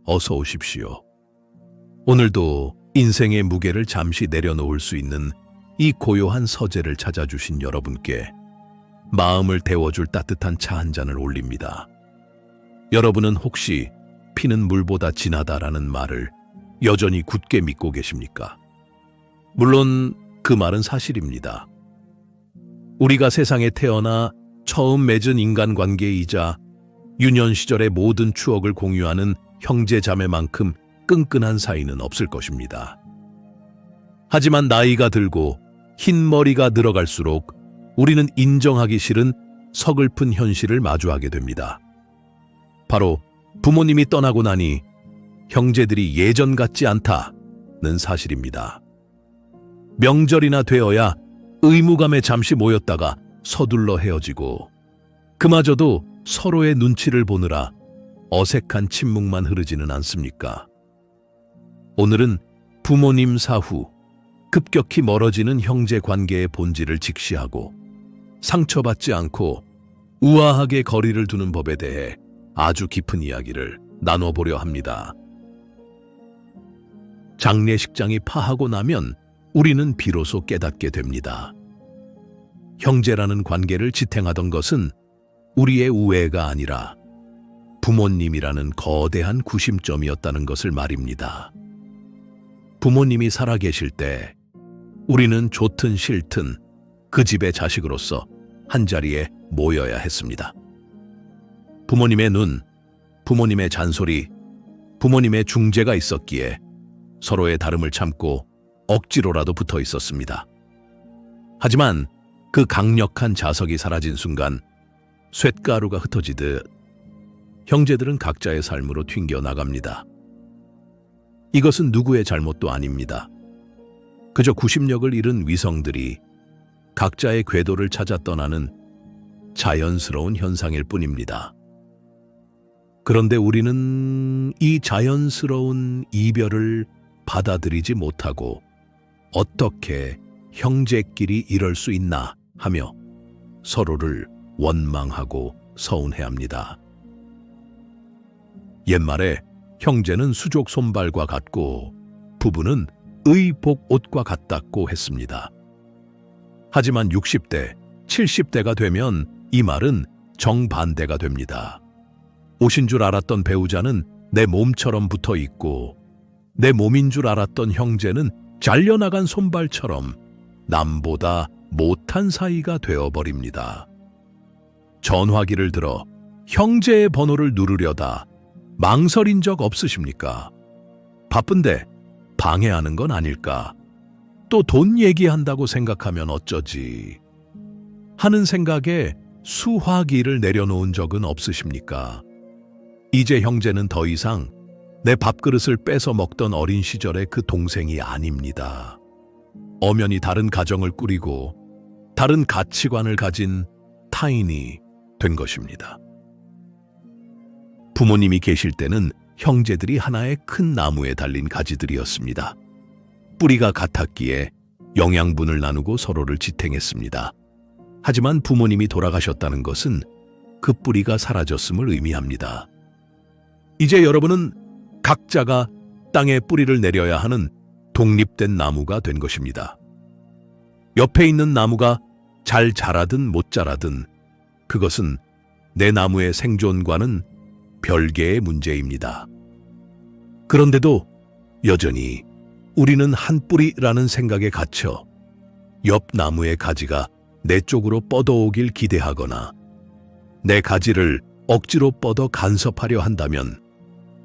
어서 오십시오. 오늘도 인생의 무게를 잠시 내려놓을 수 있는 이 고요한 서재를 찾아주신 여러분께 마음을 데워줄 따뜻한 차 한 잔을 올립니다. 여러분은 혹시 피는 물보다 진하다라는 말을 여전히 굳게 믿고 계십니까? 물론 그 말은 사실입니다. 우리가 세상에 태어나 처음 맺은 인간관계이자 유년 시절의 모든 추억을 공유하는 형제자매만큼 끈끈한 사이는 없을 것입니다. 하지만 나이가 들고 흰머리가 늘어갈수록 우리는 인정하기 싫은 서글픈 현실을 마주하게 됩니다. 바로 부모님이 떠나고 나니 형제들이 예전 같지 않다는 사실입니다. 명절이나 되어야 의무감에 잠시 모였다가 서둘러 헤어지고 그마저도 서로의 눈치를 보느라 어색한 침묵만 흐르지는 않습니까? 오늘은 부모님 사후 급격히 멀어지는 형제 관계의 본질을 직시하고 상처받지 않고 우아하게 거리를 두는 법에 대해 아주 깊은 이야기를 나눠보려 합니다. 장례식장이 파하고 나면 우리는 비로소 깨닫게 됩니다. 형제라는 관계를 지탱하던 것은 우리의 우애가 아니라 부모님이라는 거대한 구심점이었다는 것을 말입니다. 부모님이 살아계실 때 우리는 좋든 싫든 그 집의 자식으로서 한자리에 모여야 했습니다. 부모님의 눈, 부모님의 잔소리, 부모님의 중재가 있었기에 서로의 다름을 참고 억지로라도 붙어 있었습니다. 하지만 그 강력한 자석이 사라진 순간 쇳가루가 흩어지듯 형제들은 각자의 삶으로 튕겨 나갑니다. 이것은 누구의 잘못도 아닙니다. 그저 구심력을 잃은 위성들이 각자의 궤도를 찾아 떠나는 자연스러운 현상일 뿐입니다. 그런데 우리는 이 자연스러운 이별을 받아들이지 못하고 어떻게 형제끼리 이럴 수 있나 하며 서로를 원망하고 서운해합니다. 옛말에 형제는 수족 손발과 같고 부부는 의복 옷과 같다고 했습니다. 하지만 60대, 70대가 되면 이 말은 정반대가 됩니다. 옷인 줄 알았던 배우자는 내 몸처럼 붙어 있고 내 몸인 줄 알았던 형제는 잘려나간 손발처럼 남보다 못한 사이가 되어버립니다. 전화기를 들어 형제의 번호를 누르려다 망설인 적 없으십니까? 바쁜데 방해하는 건 아닐까? 또 돈 얘기한다고 생각하면 어쩌지? 하는 생각에 수화기를 내려놓은 적은 없으십니까? 이제 형제는 더 이상 내 밥그릇을 뺏어 먹던 어린 시절의 그 동생이 아닙니다. 엄연히 다른 가정을 꾸리고 다른 가치관을 가진 타인이 된 것입니다. 부모님이 계실 때는 형제들이 하나의 큰 나무에 달린 가지들이었습니다. 뿌리가 같았기에 영양분을 나누고 서로를 지탱했습니다. 하지만 부모님이 돌아가셨다는 것은 그 뿌리가 사라졌음을 의미합니다. 이제 여러분은 각자가 땅에 뿌리를 내려야 하는 독립된 나무가 된 것입니다. 옆에 있는 나무가 잘 자라든 못 자라든 그것은 내 나무의 생존과는 별개의 문제입니다. 그런데도 여전히 우리는 한 뿌리라는 생각에 갇혀 옆 나무의 가지가 내 쪽으로 뻗어오길 기대하거나 내 가지를 억지로 뻗어 간섭하려 한다면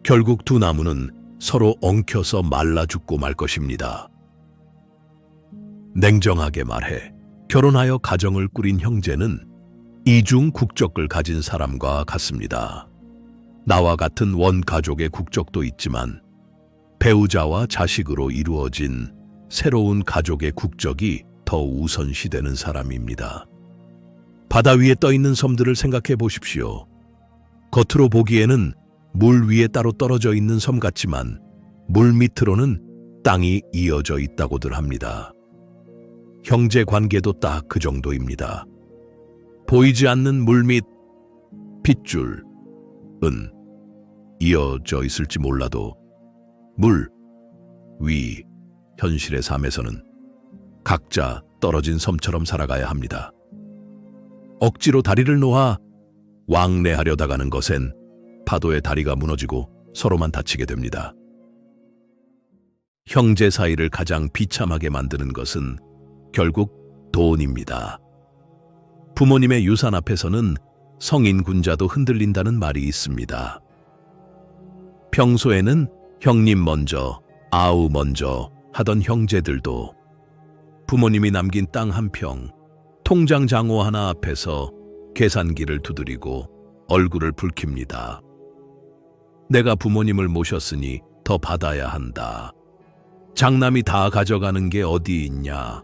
결국 두 나무는 서로 엉켜서 말라 죽고 말 것입니다. 냉정하게 말해 결혼하여 가정을 꾸린 형제는 이중 국적을 가진 사람과 같습니다. 나와 같은 원가족의 국적도 있지만 배우자와 자식으로 이루어진 새로운 가족의 국적이 더 우선시되는 사람입니다. 바다 위에 떠 있는 섬들을 생각해 보십시오. 겉으로 보기에는 물 위에 따로 떨어져 있는 섬 같지만 물 밑으로는 땅이 이어져 있다고들 합니다. 형제 관계도 딱 그 정도입니다. 보이지 않는 물밑 핏줄은 이어져 있을지 몰라도 물, 위, 현실의 삶에서는 각자 떨어진 섬처럼 살아가야 합니다. 억지로 다리를 놓아 왕래하려다가는 것엔 파도에 다리가 무너지고 서로만 다치게 됩니다. 형제 사이를 가장 비참하게 만드는 것은 결국 돈입니다. 부모님의 유산 앞에서는 성인 군자도 흔들린다는 말이 있습니다. 평소에는 형님 먼저, 아우 먼저 하던 형제들도 부모님이 남긴 땅 한 평, 통장 장호 하나 앞에서 계산기를 두드리고 얼굴을 붉힙니다. 내가 부모님을 모셨으니 더 받아야 한다. 장남이 다 가져가는 게 어디 있냐?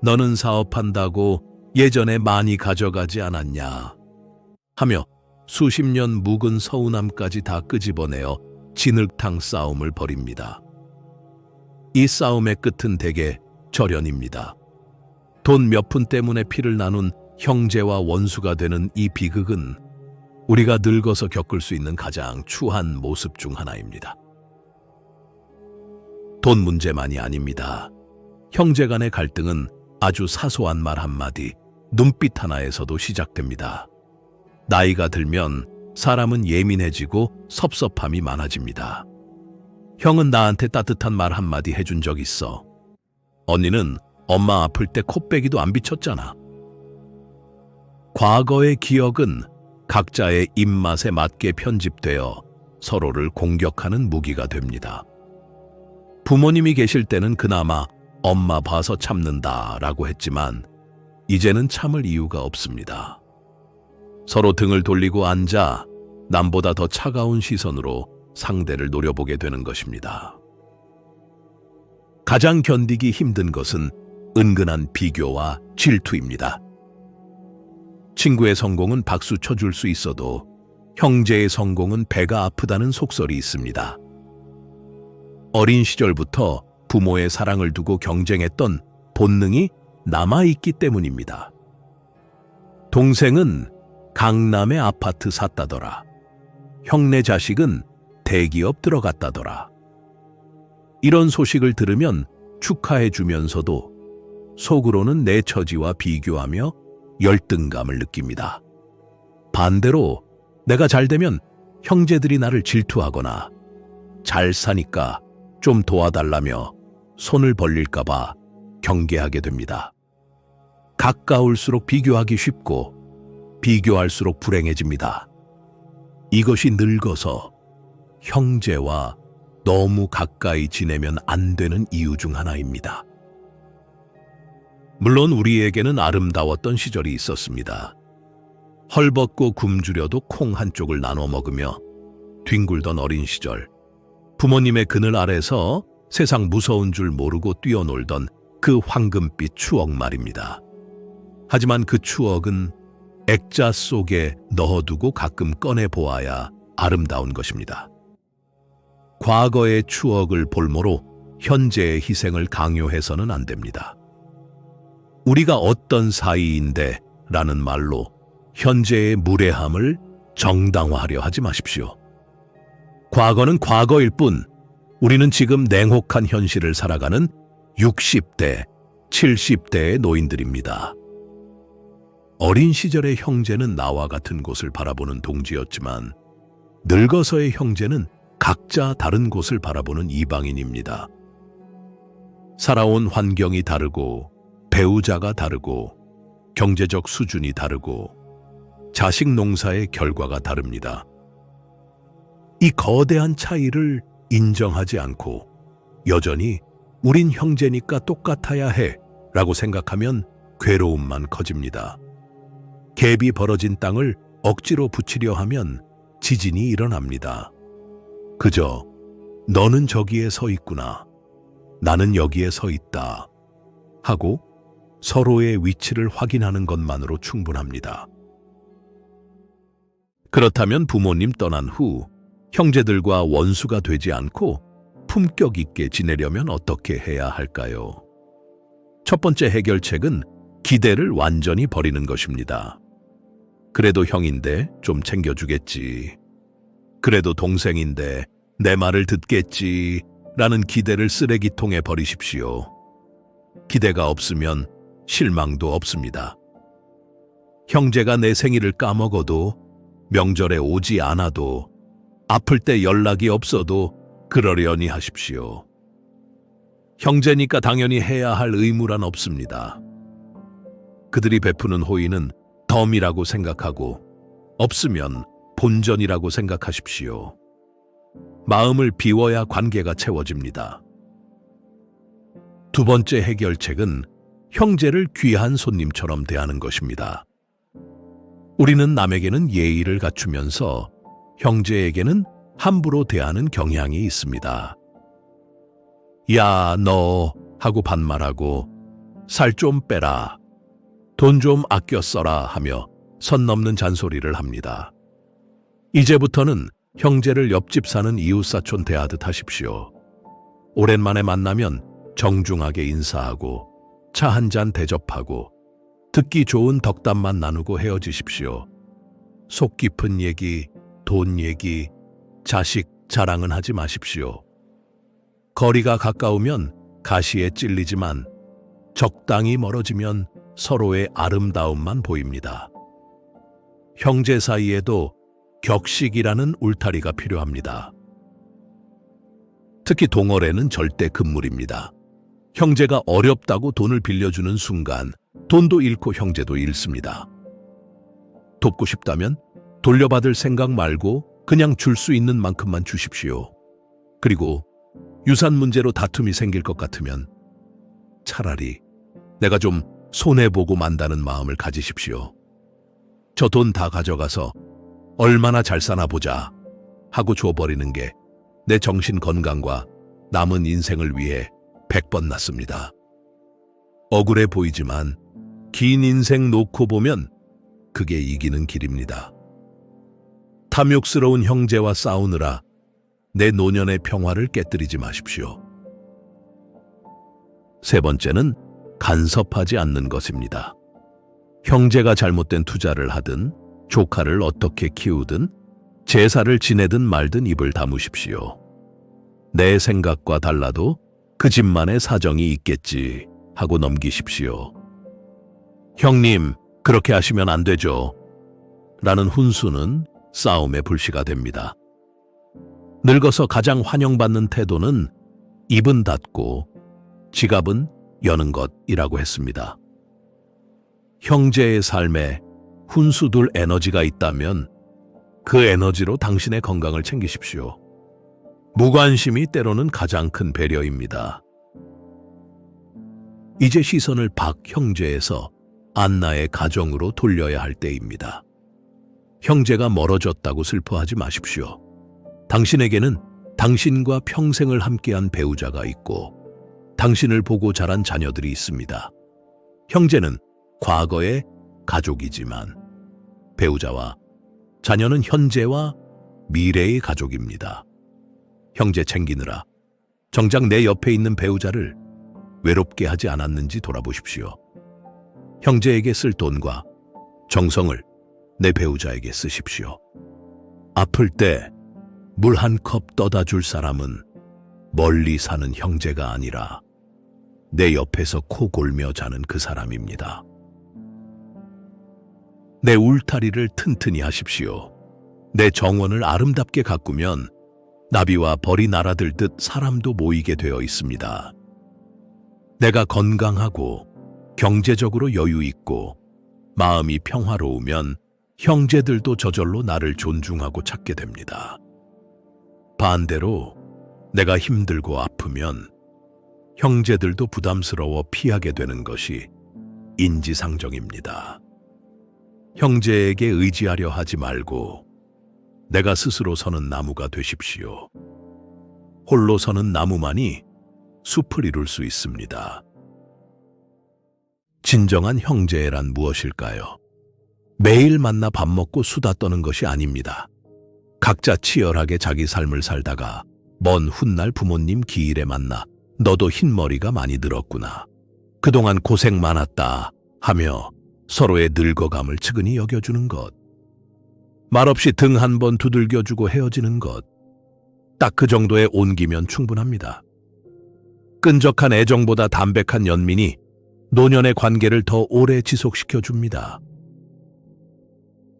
너는 사업한다고 예전에 많이 가져가지 않았냐? 하며 수십 년 묵은 서운함까지 다 끄집어내어 진흙탕 싸움을 벌입니다. 이 싸움의 끝은 대개 절연입니다. 돈 몇 푼 때문에 피를 나눈 형제와 원수가 되는 이 비극은 우리가 늙어서 겪을 수 있는 가장 추한 모습 중 하나입니다. 돈 문제만이 아닙니다. 형제 간의 갈등은 아주 사소한 말 한마디, 눈빛 하나에서도 시작됩니다. 나이가 들면 사람은 예민해지고 섭섭함이 많아집니다. 형은 나한테 따뜻한 말 한마디 해준 적 있어. 언니는 엄마 아플 때 코빼기도 안 비쳤잖아. 과거의 기억은 각자의 입맛에 맞게 편집되어 서로를 공격하는 무기가 됩니다. 부모님이 계실 때는 그나마 엄마 봐서 참는다라고 했지만 이제는 참을 이유가 없습니다. 서로 등을 돌리고 앉아 남보다 더 차가운 시선으로 상대를 노려보게 되는 것입니다. 가장 견디기 힘든 것은 은근한 비교와 질투입니다. 친구의 성공은 박수 쳐줄 수 있어도 형제의 성공은 배가 아프다는 속설이 있습니다. 어린 시절부터 부모의 사랑을 두고 경쟁했던 본능이 남아있기 때문입니다. 동생은 강남에 아파트 샀다더라. 형네 자식은 대기업 들어갔다더라. 이런 소식을 들으면 축하해주면서도 속으로는 내 처지와 비교하며 열등감을 느낍니다. 반대로 내가 잘되면 형제들이 나를 질투하거나 잘 사니까 좀 도와달라며 손을 벌릴까봐 경계하게 됩니다. 가까울수록 비교하기 쉽고 비교할수록 불행해집니다. 이것이 늙어서 형제와 너무 가까이 지내면 안 되는 이유 중 하나입니다. 물론 우리에게는 아름다웠던 시절이 있었습니다. 헐벗고 굶주려도 콩 한쪽을 나눠 먹으며 뒹굴던 어린 시절, 부모님의 그늘 아래서 세상 무서운 줄 모르고 뛰어놀던 그 황금빛 추억 말입니다. 하지만 그 추억은 액자 속에 넣어두고 가끔 꺼내보아야 아름다운 것입니다. 과거의 추억을 볼모로 현재의 희생을 강요해서는 안 됩니다. 우리가 어떤 사이인데 라는 말로 현재의 무례함을 정당화하려 하지 마십시오. 과거는 과거일 뿐 우리는 지금 냉혹한 현실을 살아가는 60대, 70대의 노인들입니다. 어린 시절의 형제는 나와 같은 곳을 바라보는 동지였지만 늙어서의 형제는 각자 다른 곳을 바라보는 이방인입니다. 살아온 환경이 다르고 배우자가 다르고 경제적 수준이 다르고 자식 농사의 결과가 다릅니다. 이 거대한 차이를 인정하지 않고 여전히 우린 형제니까 똑같아야 해 라고 생각하면 괴로움만 커집니다. 갭이 벌어진 땅을 억지로 붙이려 하면 지진이 일어납니다. 그저 너는 저기에 서 있구나, 나는 여기에 서 있다 하고 서로의 위치를 확인하는 것만으로 충분합니다. 그렇다면 부모님 떠난 후 형제들과 원수가 되지 않고 품격 있게 지내려면 어떻게 해야 할까요? 첫 번째 해결책은 기대를 완전히 버리는 것입니다. 그래도 형인데 좀 챙겨주겠지. 그래도 동생인데 내 말을 듣겠지 라는 기대를 쓰레기통에 버리십시오. 기대가 없으면 실망도 없습니다. 형제가 내 생일을 까먹어도, 명절에 오지 않아도, 아플 때 연락이 없어도 그러려니 하십시오. 형제니까 당연히 해야 할 의무란 없습니다. 그들이 베푸는 호의는 덤이라고 생각하고 없으면 본전이라고 생각하십시오. 마음을 비워야 관계가 채워집니다. 두 번째 해결책은 형제를 귀한 손님처럼 대하는 것입니다. 우리는 남에게는 예의를 갖추면서 형제에게는 함부로 대하는 경향이 있습니다. 야, 너 하고 반말하고 살 좀 빼라, 돈 좀 아껴 써라 하며 선 넘는 잔소리를 합니다. 이제부터는 형제를 옆집 사는 이웃사촌 대하듯 하십시오. 오랜만에 만나면 정중하게 인사하고 차 한 잔 대접하고 듣기 좋은 덕담만 나누고 헤어지십시오. 속 깊은 얘기, 돈 얘기, 자식 자랑은 하지 마십시오. 거리가 가까우면 가시에 찔리지만 적당히 멀어지면 서로의 아름다움만 보입니다. 형제 사이에도 격식이라는 울타리가 필요합니다. 특히 동어래는 절대 금물입니다. 형제가 어렵다고 돈을 빌려주는 순간 돈도 잃고 형제도 잃습니다. 돕고 싶다면 돌려받을 생각 말고 그냥 줄 수 있는 만큼만 주십시오. 그리고 유산 문제로 다툼이 생길 것 같으면 차라리 내가 좀 손해보고 만다는 마음을 가지십시오. 저 돈 다 가져가서 얼마나 잘 사나 보자 하고 줘버리는 게 내 정신 건강과 남은 인생을 위해 100번 낫습니다. 억울해 보이지만 긴 인생 놓고 보면 그게 이기는 길입니다. 탐욕스러운 형제와 싸우느라 내 노년의 평화를 깨뜨리지 마십시오. 세 번째는 간섭하지 않는 것입니다. 형제가 잘못된 투자를 하든 조카를 어떻게 키우든 제사를 지내든 말든 입을 다무십시오. 내 생각과 달라도 그 집만의 사정이 있겠지 하고 넘기십시오. 형님, 그렇게 하시면 안 되죠 라는 훈수는 싸움의 불씨가 됩니다. 늙어서 가장 환영받는 태도는 입은 닫고 지갑은 여는 것이라고 했습니다. 형제의 삶에 훈수둘 에너지가 있다면 그 에너지로 당신의 건강을 챙기십시오. 무관심이 때로는 가장 큰 배려입니다. 이제 시선을 박 형제에서 안나의 가정으로 돌려야 할 때입니다. 형제가 멀어졌다고 슬퍼하지 마십시오. 당신에게는 당신과 평생을 함께한 배우자가 있고 당신을 보고 자란 자녀들이 있습니다. 형제는 과거의 가족이지만 배우자와 자녀는 현재와 미래의 가족입니다. 형제 챙기느라 정작 내 옆에 있는 배우자를 외롭게 하지 않았는지 돌아보십시오. 형제에게 쓸 돈과 정성을 내 배우자에게 쓰십시오. 아플 때 물 한 컵 떠다 줄 사람은 멀리 사는 형제가 아니라 내 옆에서 코 골며 자는 그 사람입니다. 내 울타리를 튼튼히 하십시오. 내 정원을 아름답게 가꾸면 나비와 벌이 날아들듯 사람도 모이게 되어 있습니다. 내가 건강하고 경제적으로 여유 있고 마음이 평화로우면 형제들도 저절로 나를 존중하고 찾게 됩니다. 반대로 내가 힘들고 아프면 형제들도 부담스러워 피하게 되는 것이 인지상정입니다. 형제에게 의지하려 하지 말고 내가 스스로 서는 나무가 되십시오. 홀로 서는 나무만이 숲을 이룰 수 있습니다. 진정한 형제란 무엇일까요? 매일 만나 밥 먹고 수다 떠는 것이 아닙니다. 각자 치열하게 자기 삶을 살다가 먼 훗날 부모님 기일에 만나 너도 흰머리가 많이 들었구나, 그동안 고생 많았다 하며 서로의 늙어감을 측은히 여겨주는 것. 말없이 등 한 번 두들겨주고 헤어지는 것. 딱 그 정도의 온기면 충분합니다. 끈적한 애정보다 담백한 연민이 노년의 관계를 더 오래 지속시켜 줍니다.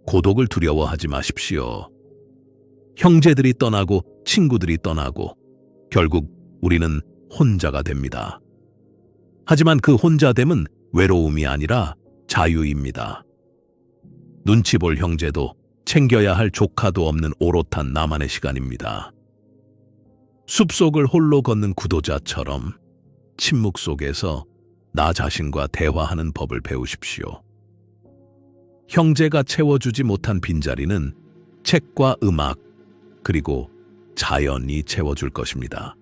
고독을 두려워하지 마십시오. 형제들이 떠나고 친구들이 떠나고 결국 우리는 혼자가 됩니다. 하지만 그 혼자됨은 외로움이 아니라 자유입니다. 눈치 볼 형제도 챙겨야 할 조카도 없는 오롯한 나만의 시간입니다. 숲속을 홀로 걷는 구도자처럼 침묵 속에서 나 자신과 대화하는 법을 배우십시오. 형제가 채워주지 못한 빈자리는 책과 음악, 그리고 자연이 채워줄 것입니다.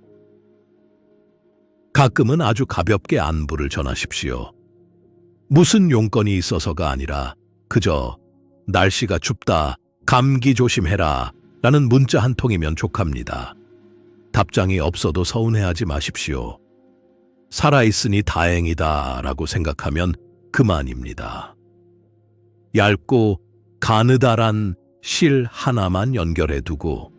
가끔은 아주 가볍게 안부를 전하십시오. 무슨 용건이 있어서가 아니라 그저 날씨가 춥다, 감기 조심해라 라는 문자 한 통이면 족합니다. 답장이 없어도 서운해하지 마십시오. 살아있으니 다행이다 라고 생각하면 그만입니다. 얇고 가느다란 실 하나만 연결해 두고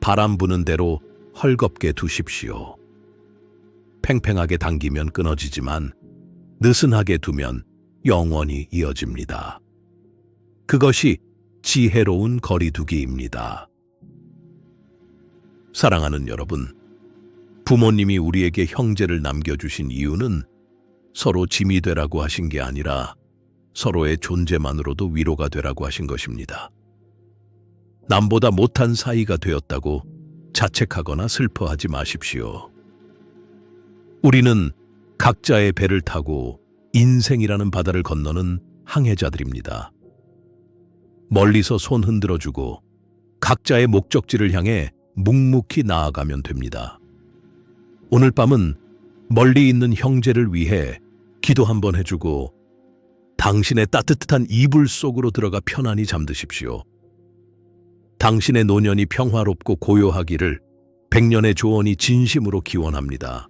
바람 부는 대로 헐겁게 두십시오. 팽팽하게 당기면 끊어지지만 느슨하게 두면 영원히 이어집니다. 그것이 지혜로운 거리두기입니다. 사랑하는 여러분, 부모님이 우리에게 형제를 남겨주신 이유는 서로 짐이 되라고 하신 게 아니라 서로의 존재만으로도 위로가 되라고 하신 것입니다. 남보다 못한 사이가 되었다고 자책하거나 슬퍼하지 마십시오. 우리는 각자의 배를 타고 인생이라는 바다를 건너는 항해자들입니다. 멀리서 손 흔들어주고 각자의 목적지를 향해 묵묵히 나아가면 됩니다. 오늘 밤은 멀리 있는 형제를 위해 기도 한번 해주고 당신의 따뜻한 이불 속으로 들어가 편안히 잠드십시오. 당신의 노년이 평화롭고 고요하기를 백년의 조언이 진심으로 기원합니다.